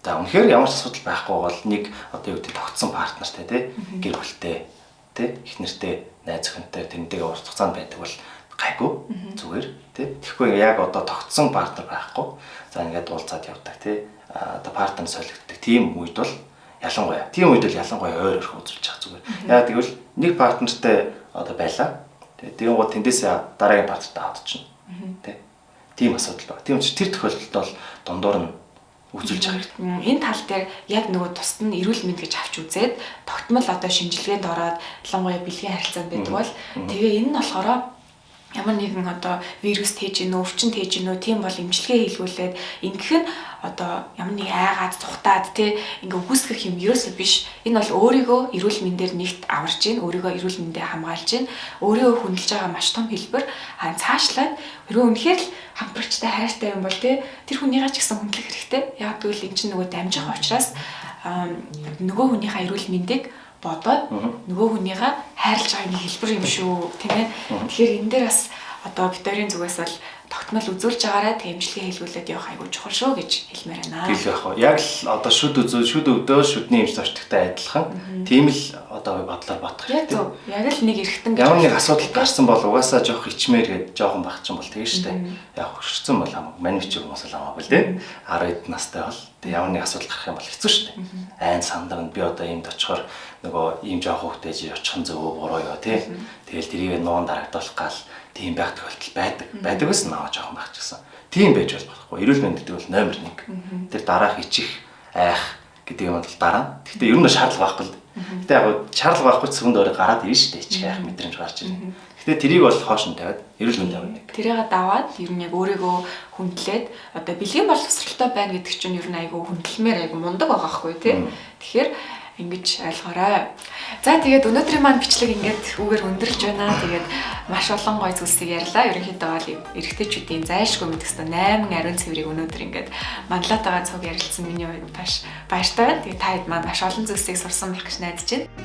За үнэхээр ямар ч асуудал байхгүй бол нэг одоо юу гэдэг тогтсон партнертай тий гэр бүлтэй тий их нэртэй найз охинтой тэрнтэйгээ урт хугацаанд байдаг бол гайгүй зүгээр тий тэгэхгүй яг одоо тогтсон партнер байхгүй за ингээд уулзаад явдаг тий одоо партнер солигддаг тийм үед бол ялангуяа ойр өрх үзүүлж байгаа зүгээр яа тэгвэл нэг партнертай одоо байлаа тэгээд гоо тэндээсээ дараагийн партнертай авчихна тий тийм асуудал байна тийм учраас тэр тохиолдолд бол дундуур нь үзүүлж байгаа хэрэгтэй. Энэ тал дээр яг нөгөө тусад нь эрүүл мэнд гэж авч үзээд тогтмол одоо шинжилгээнд ороод ялангуяа бэлгийн харилцаанд байдаг бол тэгээ энэ нь болохоор ямар нэгэн одоо вирус тээж гинөө, өвчин тээж гинөө тийм бол эмчилгээ хийлгүүлээд ингэх нь одоо ямар нэг айгаад цухтаад тий ингээ үгүйсгэх юм ерөөсөө биш. Энэ бол өөрийгөө эрүүл мэндээр нэгт аварж гин, өөрийгөө эрүүл мэндээ хамгаалж гин, өөрийгөө хүндэлж байгаа маш том хэлбэр. Цаашлаад өрөө үнэхээр л хамтрагчтай хайртай юм бол тий тэр хүнийгаа ч гэсэн хүндлэх хэрэгтэй. Яг тэгвэл эн чинь нөгөө дамжих учраас нөгөө хүнийхээ эрүүл мэндийг бодоод нөгөө хүнийгээ хайрлаж байгаа нэг хэлбэр юм шүү тийм ээ. Тэгэхээр энэ дээр бас одоо Викторийн зүгээс бол тогтмол үзүүлж байгаараа тэмцлэгээ хийлгүүлээд явах айгүй чухал шүү гэж хэлмээр байна. Тийм яг хаа. Яг л одоо шүд өвдөө шүдний эмч зорчтой адилхан тийм л одоо бодлоор бодох хэрэгтэй. Яг л нэг эргэтэн ямар нэг асуудал гарсан бол угаасаа жоох ичмээр гээд жоохон багчин бол тэгээ штэ. Яг хөшөрсөн бол хамаагүй. Манайч хүмүүс л хамаагүй тий. 10 хэд настай бол тэгээ ямар нэг асуудал гарах юм бол хэцүү штэ. Айн сандранд би одоо иймд очихоор нөгөө ийм жоох хөвгтэйж очих нь зөв буруу юу тий. Тэгэл тэрийг нуун дарагдуулах гал тийм байх тохиолдол байдаг байсан наваа жоохон байх ч гэсэн. Тийм байж болохгүй. Эрүүл мэнд гэдэг бол номер 1. Тэр дараах ичих, айх гэдэг юм бол дараа. Гэхдээ ер нь шаардлага байхгүй л. Гэтэ яг шаардлага байхгүй ч seguнд өөрөө гараад ирнэ шүү дээ. Чих яах мэдрэмж гарч ирнэ. Гэтэ тэрийг бол хоош нь тавиад эрүүл мэнд тавиад. Тэрийг даваад ер нь яг өөрийгөө хүндлээд одоо бэлгийн боловсралтай байна гэдэг чинь ер нь айгүй хүндэлмээр айгүй мундаг байгаа хгүй тий. Тэгэхээр ингэж ойлгоорой. За тэгээд өнөөдрийн маань бичлэг ингээд үгээр өндөрлж байна. Тэгээд маш олон гоё зүйлсийг ярьлаа. Ерөнхийдөө бол эрэгтэйчүүдийн зайлшгүй мэдэх ёстой 8 ариун цэврийг өнөөдөр ингээд манлаатайгаа цуг ярилцсан миний хувьд маш баяртай байна. Тэгээд та хэд маань маш олон зүйлсийг сурсан байх гэж найдаж байна.